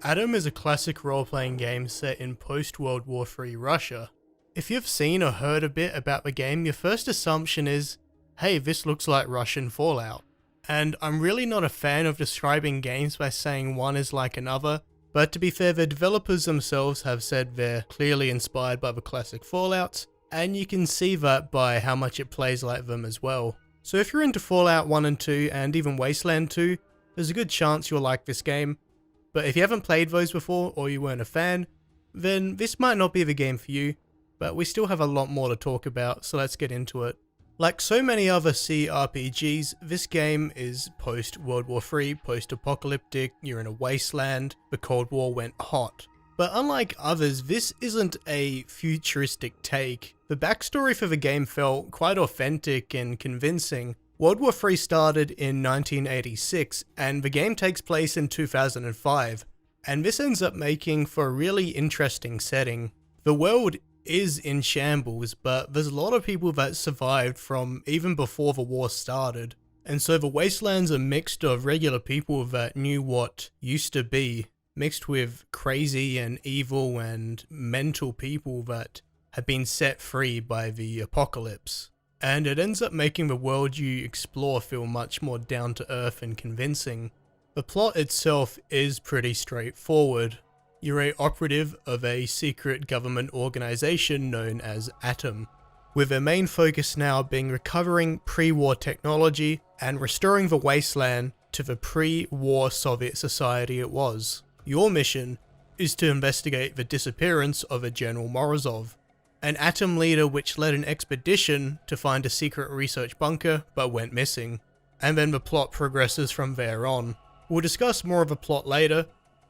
Atom is a classic role-playing game set in post-World War III Russia. If you've seen or heard a bit about the game, your first assumption is, hey, this looks like Russian Fallout. And I'm really not a fan of describing games by saying one is like another, but to be fair, the developers themselves have said they're clearly inspired by the classic Fallouts, and you can see that by how much it plays like them as well. So if you're into Fallout 1 and 2 and even Wasteland 2, there's a good chance you'll like this game. But if you haven't played those before or you weren't a fan, then this might not be the game for you, but we still have a lot more to talk about, so let's get into it. Like so many other CRPGs, this game is post-World War III, post-apocalyptic, you're in a wasteland, the Cold War went hot. But unlike others, this isn't a futuristic take. The backstory for the game felt quite authentic and convincing. World War III started in 1986, and the game takes place in 2005, and this ends up making for a really interesting setting. The world is in shambles, but there's a lot of people that survived from even before the war started. And so the wastelands are mixed of regular people that knew what used to be, mixed with crazy and evil and mental people that had been set free by the apocalypse. And it ends up making the world you explore feel much more down to earth and convincing. The plot itself is pretty straightforward. You're an operative of a secret government organization known as Atom, with their main focus now being recovering pre-war technology and restoring the wasteland to the pre-war Soviet society it was. Your mission is to investigate the disappearance of a General Morozov, an Atom leader which led an expedition to find a secret research bunker but went missing, and then the plot progresses from there on. We'll discuss more of the plot later,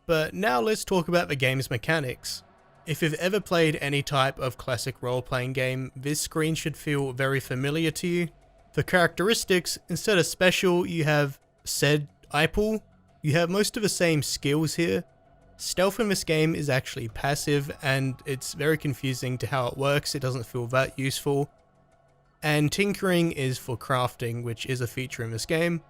but now let's talk about the game's mechanics. If you've ever played any type of classic role-playing game, this screen should feel very familiar to you. For characteristics, instead of special, you have said IPL. You have most of the same skills here. Stealth in this game is actually passive, and it's very confusing to how it works. It doesn't feel that useful. And tinkering is for crafting, which is a feature in this game.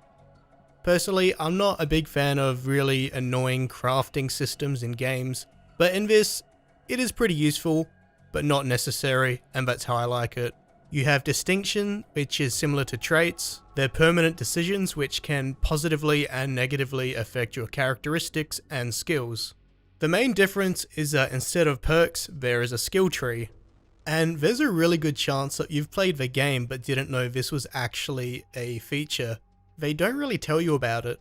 Personally, I'm not a big fan of really annoying crafting systems in games, but in this, it is pretty useful, but not necessary, and that's how I like it. You have distinction, which is similar to traits. They're permanent decisions which can positively and negatively affect your characteristics and skills. The main difference is that instead of perks, there is a skill tree. And there's a really good chance that you've played the game but didn't know this was actually a feature. They don't really tell you about it.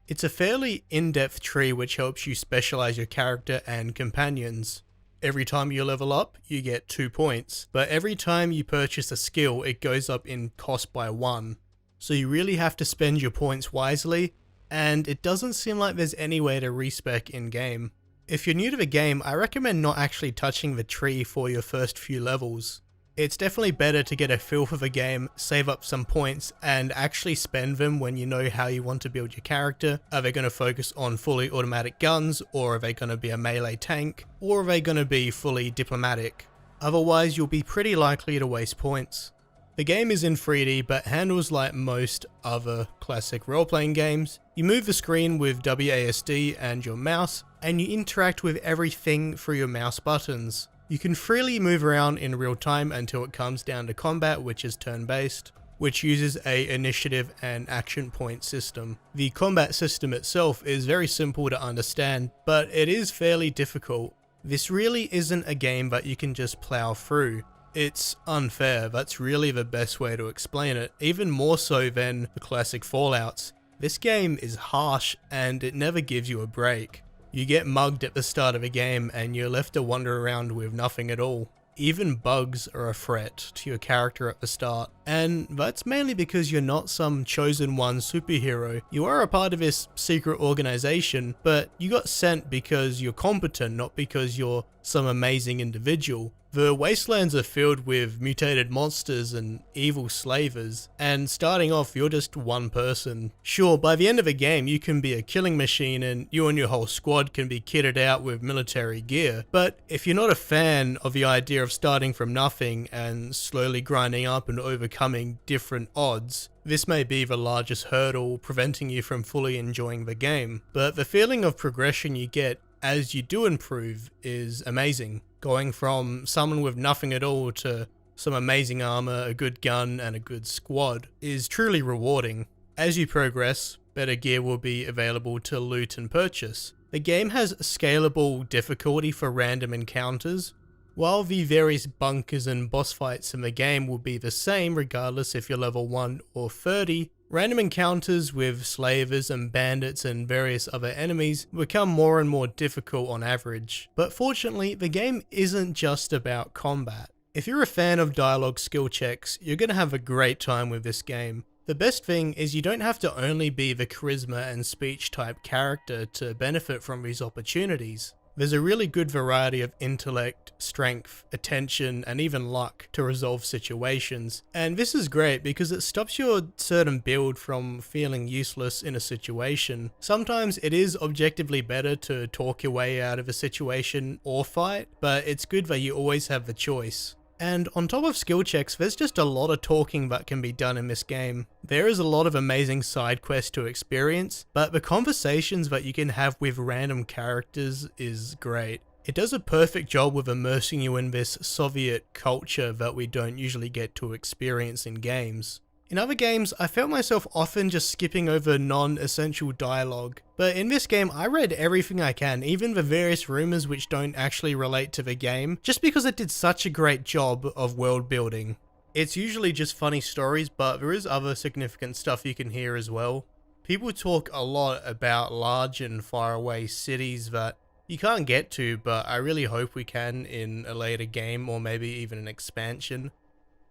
It's a fairly in-depth tree which helps you specialize your character and companions. Every time you level up, you get 2 points, but every time you purchase a skill, it goes up in cost by 1. So you really have to spend your points wisely, and it doesn't seem like there's any way to respec in-game. If you're new to the game, I recommend not actually touching the tree for your first few levels. It's definitely better to get a feel for the game, save up some points, and actually spend them when you know how you want to build your character. Are they going to focus on fully automatic guns, or are they going to be a melee tank, or are they going to be fully diplomatic? Otherwise, you'll be pretty likely to waste points. The game is in 3D, but handles like most other classic role-playing games. You move the screen with WASD and your mouse, and you interact with everything through your mouse buttons. You can freely move around in real time until it comes down to combat, which is turn-based, which uses a initiative and action point system. The combat system itself is very simple to understand, but it is fairly difficult. This really isn't a game that you can just plow through. It's unfair, that's really the best way to explain it, even more so than the classic Fallouts. This game is harsh and it never gives you a break. You get mugged at the start of a game and you're left to wander around with nothing at all. Even bugs are a threat to your character at the start, and that's mainly because you're not some chosen one superhero. You are a part of this secret organization, but you got sent because you're competent, not because you're some amazing individual. The wastelands are filled with mutated monsters and evil slavers, and starting off you're just one person. Sure, by the end of the game you can be a killing machine and you and your whole squad can be kitted out with military gear, but if you're not a fan of the idea of starting from nothing and slowly grinding up and overcoming different odds, this may be the largest hurdle preventing you from fully enjoying the game. But the feeling of progression you get as you do improve is amazing. Going from someone with nothing at all to some amazing armor, a good gun, and a good squad is truly rewarding. As you progress, better gear will be available to loot and purchase. The game has scalable difficulty for random encounters, while the various bunkers and boss fights in the game will be the same regardless if you're level 1 or 30. Random encounters with slavers and bandits and various other enemies become more and more difficult on average. But fortunately, the game isn't just about combat. If you're a fan of dialogue skill checks, you're going to have a great time with this game. The best thing is you don't have to only be the charisma and speech type character to benefit from these opportunities. There's a really good variety of intellect, strength, attention, and even luck to resolve situations. And this is great because it stops your certain build from feeling useless in a situation. Sometimes it is objectively better to talk your way out of a situation or fight, but it's good that you always have the choice. And on top of skill checks, there's just a lot of talking that can be done in this game. There is a lot of amazing side quests to experience, but the conversations that you can have with random characters is great. It does a perfect job with immersing you in this Soviet culture that we don't usually get to experience in games. In other games, I felt myself often just skipping over non-essential dialogue, but in this game I read everything I can, even the various rumors which don't actually relate to the game, just because it did such a great job of world building. It's usually just funny stories, but there is other significant stuff you can hear as well. People talk a lot about large and faraway cities that you can't get to, but I really hope we can in a later game or maybe even an expansion.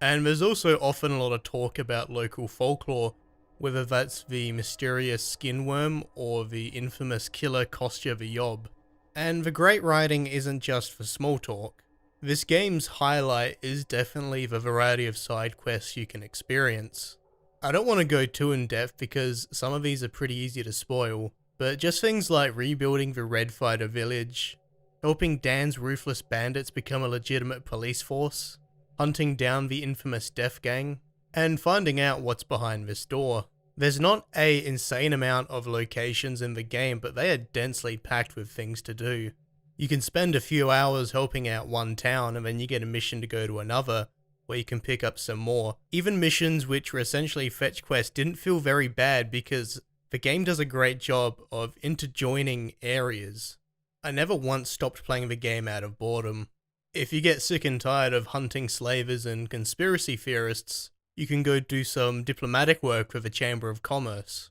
And there's also often a lot of talk about local folklore, whether that's the mysterious skin worm or the infamous killer Kostya the Yob. And the great writing isn't just for small talk. This game's highlight is definitely the variety of side quests you can experience. I don't want to go too in depth because some of these are pretty easy to spoil, but just things like rebuilding the Red Fighter village, helping Dan's ruthless bandits become a legitimate police force, hunting down the infamous Death Gang, and finding out what's behind this door. There's not an insane amount of locations in the game, but they are densely packed with things to do. You can spend a few hours helping out one town and then you get a mission to go to another, where you can pick up some more. Even missions which were essentially fetch quests didn't feel very bad because the game does a great job of interjoining areas. I never once stopped playing the game out of boredom. If you get sick and tired of hunting slavers and conspiracy theorists, you can go do some diplomatic work with the Chamber of Commerce.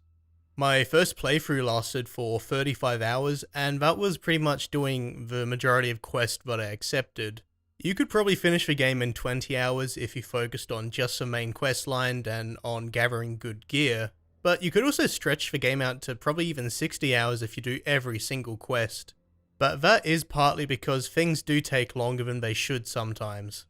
My first playthrough lasted for 35 hours, and that was pretty much doing the majority of quests that I accepted. You could probably finish the game in 20 hours if you focused on just the main quest line and on gathering good gear, but you could also stretch the game out to probably even 60 hours if you do every single quest. But that is partly because things do take longer than they should sometimes.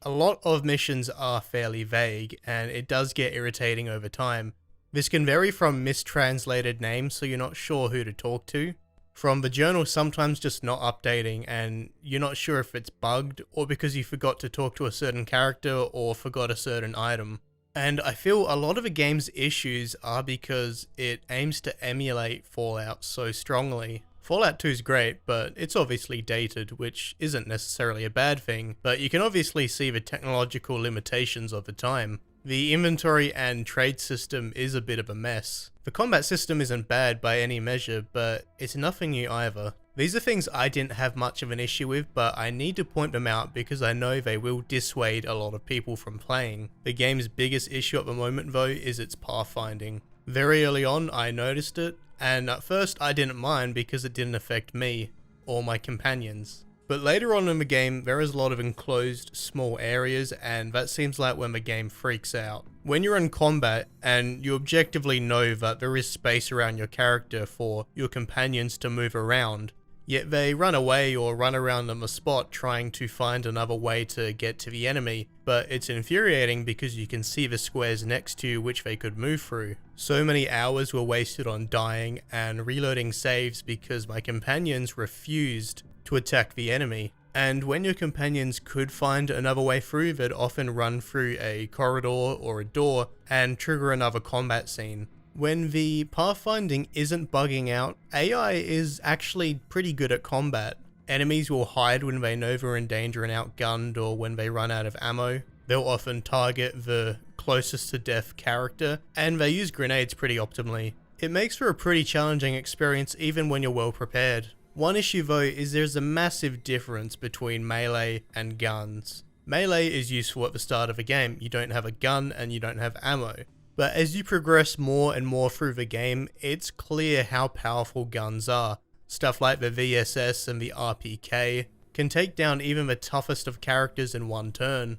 A lot of missions are fairly vague, and it does get irritating over time. This can vary from mistranslated names, so you're not sure who to talk to, from the journal sometimes just not updating and you're not sure if it's bugged or because you forgot to talk to a certain character or forgot a certain item. And I feel a lot of the game's issues are because it aims to emulate Fallout so strongly. Fallout 2 is great, but it's obviously dated, which isn't necessarily a bad thing, but you can obviously see the technological limitations of the time. The inventory and trade system is a bit of a mess. The combat system isn't bad by any measure, but it's nothing new either. These are things I didn't have much of an issue with, but I need to point them out because I know they will dissuade a lot of people from playing. The game's biggest issue at the moment though is its pathfinding. Very early on I noticed it, and at first I didn't mind because it didn't affect me or my companions. But later on in the game, there is a lot of enclosed small areas, and that seems like when the game freaks out. When you're in combat, and you objectively know that there is space around your character for your companions to move around, yet they run away or run around on the spot trying to find another way to get to the enemy, but it's infuriating because you can see the squares next to you which they could move through. So many hours were wasted on dying and reloading saves because my companions refused to attack the enemy. And when your companions could find another way through, they'd often run through a corridor or a door and trigger another combat scene. When the pathfinding isn't bugging out, AI is actually pretty good at combat. Enemies will hide when they know they're in danger and outgunned, or when they run out of ammo. They'll often target the closest to death character, and they use grenades pretty optimally. It makes for a pretty challenging experience even when you're well prepared. One issue though is there's a massive difference between melee and guns. Melee is useful at the start of a game. You don't have a gun and you don't have ammo. But as you progress more and more through the game, it's clear how powerful guns are. Stuff like the VSS and the RPK can take down even the toughest of characters in one turn.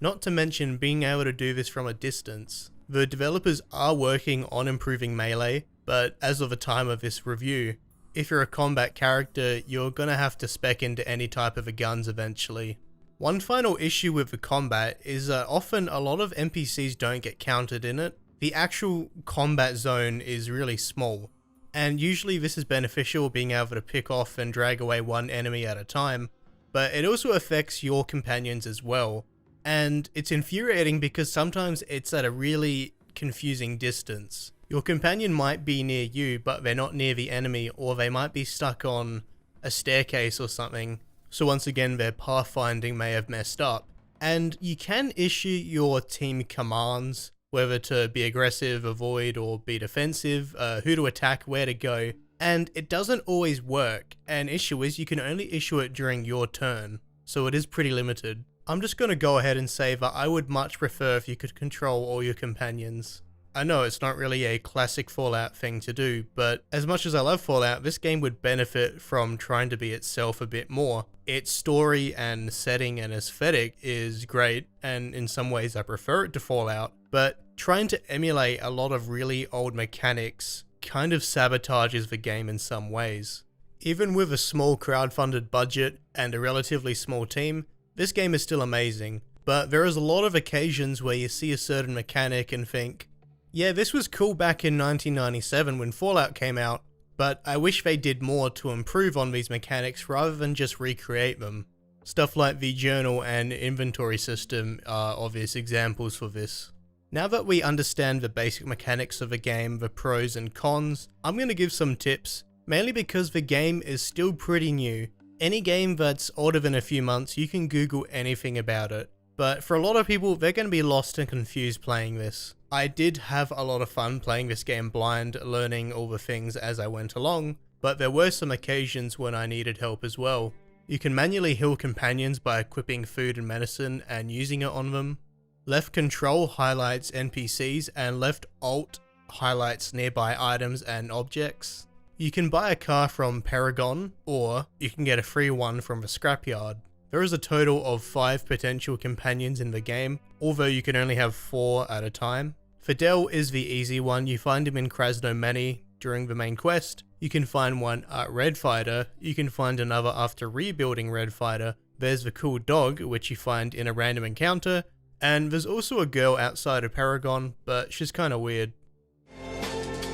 Not to mention being able to do this from a distance. The developers are working on improving melee, but as of the time of this review, if you're a combat character, you're gonna have to spec into any type of guns eventually. One final issue with the combat is that often a lot of NPCs don't get counted in it. The actual combat zone is really small, and usually this is beneficial, being able to pick off and drag away one enemy at a time, but it also affects your companions as well. And it's infuriating because sometimes it's at a really confusing distance. Your companion might be near you, but they're not near the enemy, or they might be stuck on a staircase or something. So once again, their pathfinding may have messed up. And you can issue your team commands, whether to be aggressive, avoid, or be defensive, who to attack, where to go. And it doesn't always work. An issue is you can only issue it during your turn, so it is pretty limited. I'm just going to go ahead and say that I would much prefer if you could control all your companions. I know it's not really a classic Fallout thing to do, but as much as I love Fallout, this game would benefit from trying to be itself a bit more. Its story and setting and aesthetic is great, and in some ways I prefer it to Fallout, but trying to emulate a lot of really old mechanics kind of sabotages the game in some ways. Even with a small crowd-funded budget and a relatively small team, this game is still amazing, but there is a lot of occasions where you see a certain mechanic and think, yeah, this was cool back in 1997 when Fallout came out, but I wish they did more to improve on these mechanics rather than just recreate them. Stuff like the journal and inventory system are obvious examples for this. Now that we understand the basic mechanics of the game, the pros and cons, I'm going to give some tips, mainly because the game is still pretty new. Any game that's older than a few months, you can Google anything about it. But for a lot of people, they're going to be lost and confused playing this. I did have a lot of fun playing this game blind, learning all the things as I went along, but there were some occasions when I needed help as well. You can manually heal companions by equipping food and medicine and using it on them. Left control highlights NPCs and left alt highlights nearby items and objects. You can buy a car from Paragon, or you can get a free one from the scrapyard. There is a total of 5 potential companions in the game, although you can only have 4 at a time. Fidel is the easy one. You find him in Krasnomeny during the main quest. You can find one at Red Fighter. You can find another after rebuilding Red Fighter. There's the cool dog, which you find in a random encounter. And there's also a girl outside of Paragon, but she's kind of weird.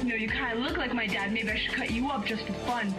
You know, you kind of look like my dad. Maybe I should cut you up just for fun.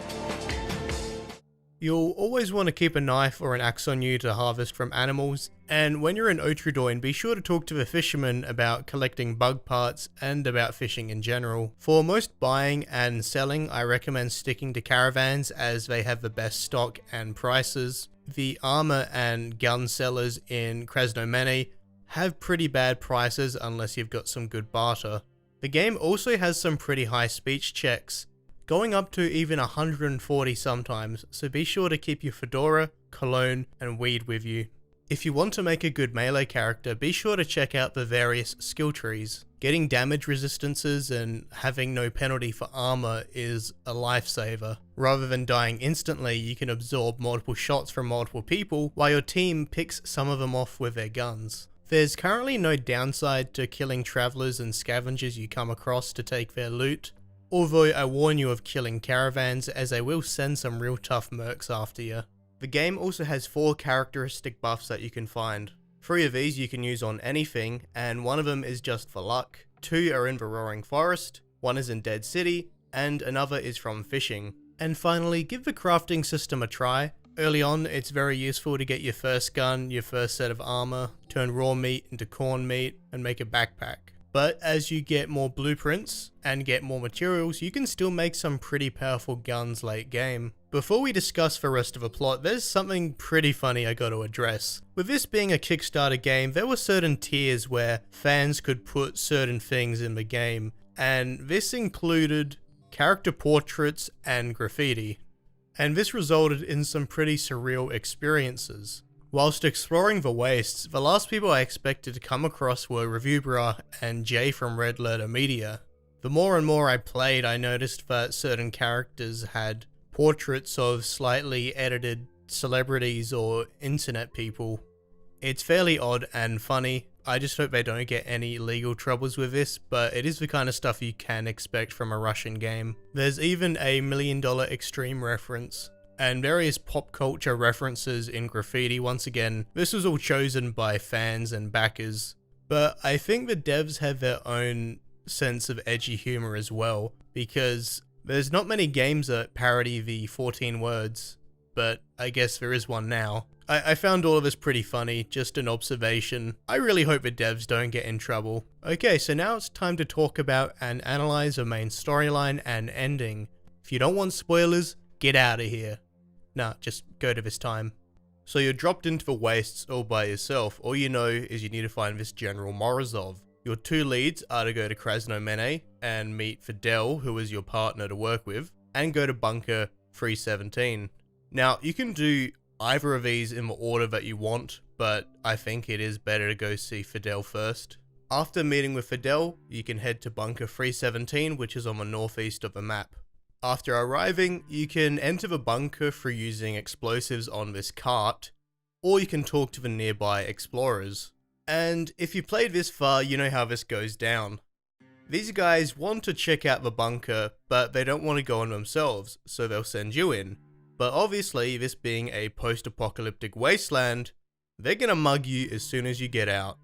You'll always want to keep a knife or an axe on you to harvest from animals, and when you're in Otrudoin, be sure to talk to the fishermen about collecting bug parts and about fishing in general. For most buying and selling, I recommend sticking to caravans as they have the best stock and prices. The armor and gun sellers in Krasnomeny have pretty bad prices unless you've got some good barter. The game also has some pretty high speech checks, going up to even 140 sometimes, so be sure to keep your fedora, cologne, and weed with you. If you want to make a good melee character, be sure to check out the various skill trees. Getting damage resistances and having no penalty for armor is a lifesaver. Rather than dying instantly, you can absorb multiple shots from multiple people while your team picks some of them off with their guns. There's currently no downside to killing travelers and scavengers you come across to take their loot, although I warn you of killing caravans as they will send some real tough mercs after you. The game also has 4 characteristic buffs that you can find. 3 of these you can use on anything, and 1 of them is just for luck. 2 are in the Roaring Forest, 1 is in Dead City, and another is from fishing. And finally, give the crafting system a try. Early on, it's very useful to get your first gun, your first set of armor, turn raw meat into corn meat, and make a backpack. But as you get more blueprints and get more materials, you can still make some pretty powerful guns late game. Before we discuss the rest of the plot, there's something pretty funny I got to address. With this being a Kickstarter game, there were certain tiers where fans could put certain things in the game, and this included character portraits and graffiti. And this resulted in some pretty surreal experiences. Whilst exploring the wastes, the last people I expected to come across were Reviewbra and Jay from Red Letter Media. The more and more I played, I noticed that certain characters had portraits of slightly edited celebrities or internet people. It's fairly odd and funny. I just hope they don't get any legal troubles with this, but it is the kind of stuff you can expect from a Russian game. There's even a $1 Million Extreme reference, and various pop culture references in graffiti. Once again, this was all chosen by fans and backers, but I think the devs have their own sense of edgy humor as well, because there's not many games that parody the 14 words, but I guess there is one now. I found all of this pretty funny, just an observation. I really hope the devs don't get in trouble. Okay, so now it's time to talk about and analyze the main storyline and ending. If you don't want spoilers, get out of here. Nah, just go to this time. So you're dropped into the wastes all by yourself. All you know is you need to find this General Morozov. Your two leads are to go to Krasnomene and meet Fidel, who is your partner to work with, and go to Bunker 317. Now, you can do either of these in the order that you want, but I think it is better to go see Fidel first. After meeting with Fidel, you can head to Bunker 317, which is on the northeast of the map. After arriving, you can enter the bunker through using explosives on this cart, or you can talk to the nearby explorers. And if you played this far, you know how this goes down. These guys want to check out the bunker, but they don't want to go in themselves, so they'll send you in. But obviously, this being a post-apocalyptic wasteland, they're gonna mug you as soon as you get out.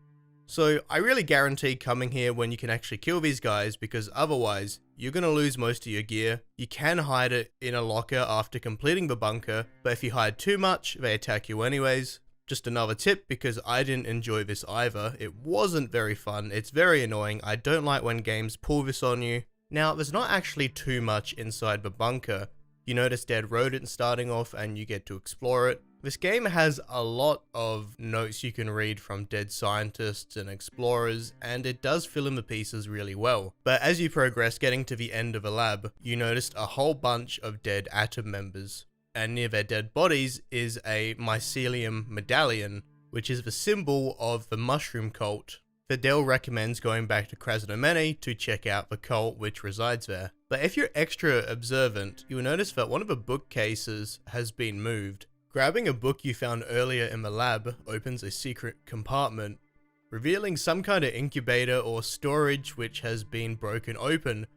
So I really guarantee coming here when you can actually kill these guys, because otherwise, you're gonna lose most of your gear. You can hide it in a locker after completing the bunker, but if you hide too much, they attack you anyways. Just another tip, because I didn't enjoy this either. It wasn't very fun, it's very annoying. I don't like when games pull this on you. Now, there's not actually too much inside the bunker. You notice dead rodents starting off and you get to explore it. This game has a lot of notes you can read from dead scientists and explorers, and it does fill in the pieces really well. But as you progress, getting to the end of a lab, you noticed a whole bunch of dead atom members. And near their dead bodies is a mycelium medallion, which is the symbol of the mushroom cult. Fidel recommends going back to Krasnomene to check out the cult which resides there. But if you're extra observant, you'll notice that one of the bookcases has been moved. Grabbing a book you found earlier in the lab opens a secret compartment, revealing some kind of incubator or storage which has been broken open,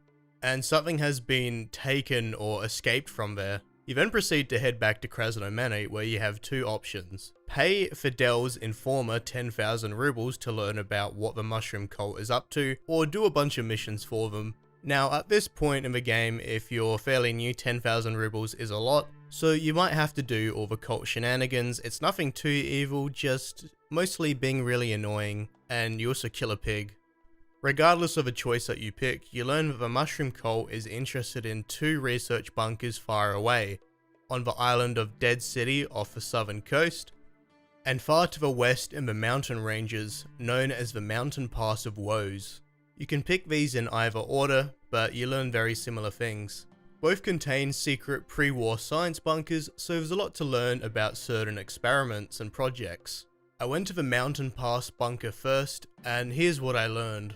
and something has been taken or escaped from there. You then proceed to head back to Krasnomene, where you have two options. Pay Fidel's informer 10,000 rubles to learn about what the mushroom cult is up to, or do a bunch of missions for them. Now, at this point in the game, if you're fairly new, 10,000 rubles is a lot, so you might have to do all the cult shenanigans. It's nothing too evil, just mostly being really annoying, and you also kill a pig. Regardless of the choice that you pick, you learn that the mushroom cult is interested in two research bunkers far away, on the island of Dead City off the southern coast, and far to the west in the mountain ranges known as the Mountain Pass of Woes. You can pick these in either order, but you learn very similar things. Both contain secret pre-war science bunkers, so there's a lot to learn about certain experiments and projects. I went to the Mountain Pass bunker first, and here's what I learned.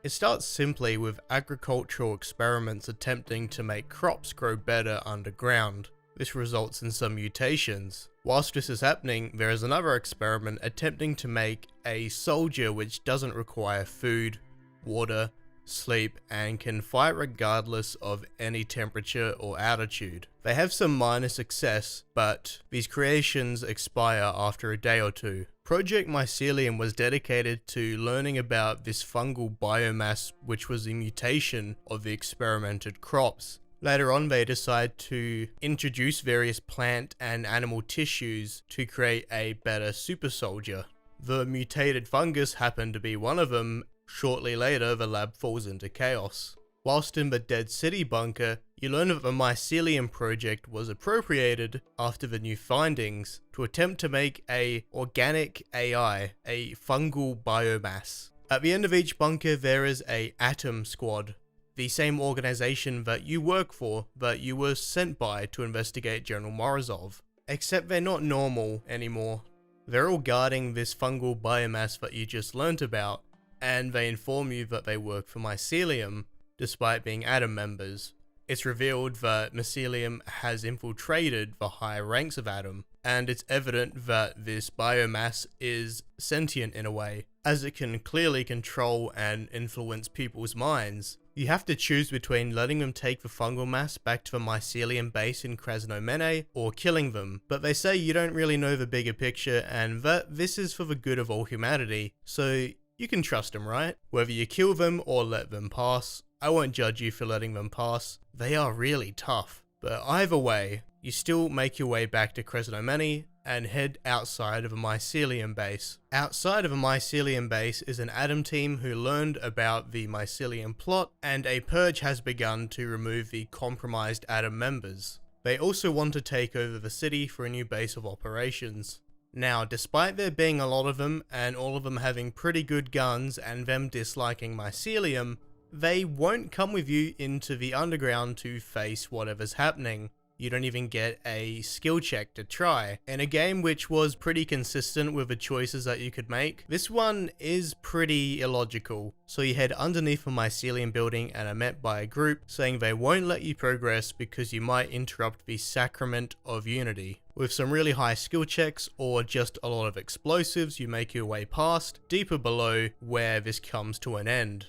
It starts simply with agricultural experiments attempting to make crops grow better underground. This results in some mutations. Whilst this is happening, there is another experiment attempting to make a soldier which doesn't require food, water, sleep, and can fight regardless of any temperature or altitude. They have some minor success, but these creations expire after a day or two. Project Mycelium was dedicated to learning about this fungal biomass, which was a mutation of the experimented crops. Later on, they decide to introduce various plant and animal tissues to create a better super soldier. The mutated fungus happened to be one of them, Shortly later, the lab falls into chaos. Whilst in the Dead City bunker, you learn that the mycelium project was appropriated after the new findings to attempt to make a organic AI, a fungal biomass. At the end of each bunker, there is a Atom Squad, the same organization that you work for, that you were sent by to investigate General Morozov. Except they're not normal anymore. They're all guarding this fungal biomass that you just learnt about, and they inform you that they work for mycelium, despite being Atom members. It's revealed that mycelium has infiltrated the higher ranks of Atom, and it's evident that this biomass is sentient in a way, as it can clearly control and influence people's minds. You have to choose between letting them take the fungal mass back to the mycelium base in Krasnomene or killing them, but they say you don't really know the bigger picture and that this is for the good of all humanity, so you can trust them, right? Whether you kill them or let them pass, I won't judge you for letting them pass. They are really tough. But either way, you still make your way back to Krasnomene and head outside of a mycelium base. Outside of a mycelium base is an Atom team who learned about the mycelium plot, and a purge has begun to remove the compromised Atom members. They also want to take over the city for a new base of operations. Now, despite there being a lot of them, and all of them having pretty good guns and them disliking mycelium, they won't come with you into the underground to face whatever's happening. You don't even get a skill check to try. In a game which was pretty consistent with the choices that you could make, this one is pretty illogical. So you head underneath a mycelium building and are met by a group saying they won't let you progress because you might interrupt the sacrament of unity. With some really high skill checks or just a lot of explosives, you make your way past, deeper below where this comes to an end.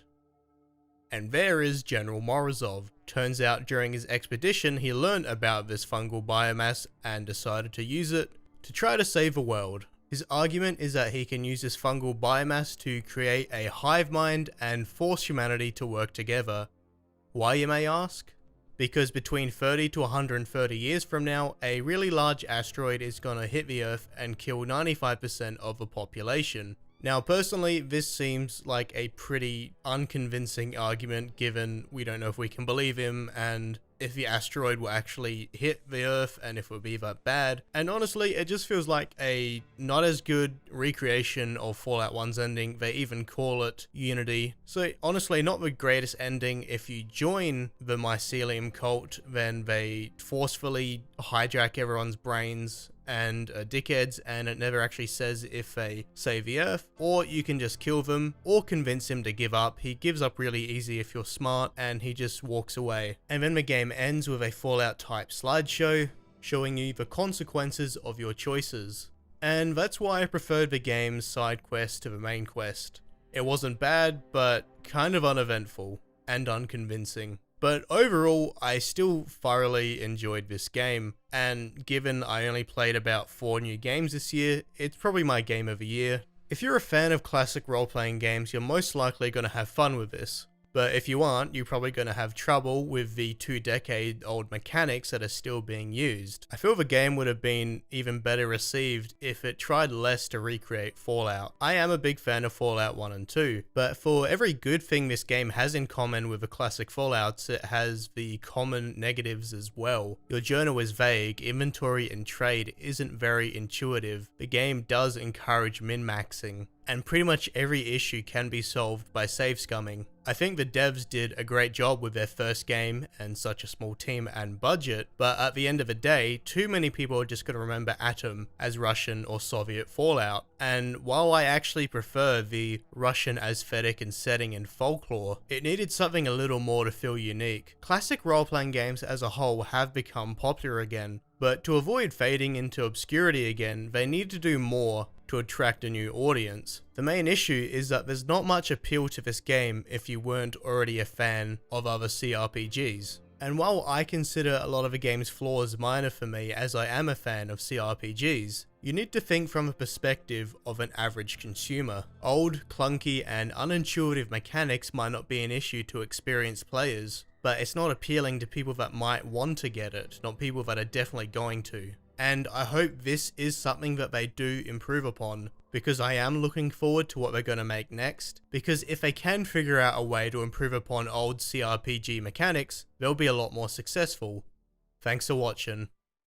And there is General Morozov. Turns out during his expedition he learned about this fungal biomass and decided to use it to try to save the world. His argument is that he can use this fungal biomass to create a hive mind and force humanity to work together. Why, you may ask? Because between 30 to 130 years from now, a really large asteroid is gonna hit the Earth and kill 95% of the population. Now, personally, this seems like a pretty unconvincing argument given we don't know if we can believe him and if the asteroid will actually hit the Earth and if it will be that bad. And honestly, it just feels like a not as good recreation of Fallout 1's ending. They even call it Unity. So honestly, not the greatest ending. If you join the mycelium cult, then they forcefully hijack everyone's brains and dickheads, and it never actually says if they save the Earth, or you can just kill them or convince him to give up. He gives up really easy if you're smart, and he just walks away. And then the game ends with a Fallout type slideshow showing you the consequences of your choices. And that's why I preferred the game's side quest to the main quest. It wasn't bad, but kind of uneventful and unconvincing. But overall, I still thoroughly enjoyed this game, and given I only played about 4 new games this year, it's probably my game of the year. If you're a fan of classic role-playing games, you're most likely going to have fun with this. But if you aren't, you're probably going to have trouble with the 2-decade-old mechanics that are still being used. I feel the game would have been even better received if it tried less to recreate Fallout. I am a big fan of Fallout 1 and 2, but for every good thing this game has in common with the classic Fallouts, it has the common negatives as well. Your journal is vague, inventory and trade isn't very intuitive, the game does encourage min-maxing, and pretty much every issue can be solved by save scumming. I think the devs did a great job with their first game and such a small team and budget, but at the end of the day, too many people are just going to remember Atom as Russian or Soviet Fallout. And while I actually prefer the Russian aesthetic and setting and folklore, it needed something a little more to feel unique. Classic role-playing games as a whole have become popular again, but to avoid fading into obscurity again, they need to do more to attract a new audience. The main issue is that there's not much appeal to this game if you weren't already a fan of other CRPGs. And while I consider a lot of the game's flaws minor for me as I am a fan of CRPGs, you need to think from the perspective of an average consumer. Old, clunky, and unintuitive mechanics might not be an issue to experienced players, but it's not appealing to people that might want to get it, not people that are definitely going to. And I hope this is something that they do improve upon. because I am looking forward to what they're going to make next, because if they can figure out a way to improve upon old CRPG mechanics, they'll be a lot more successful. Thanks for watching.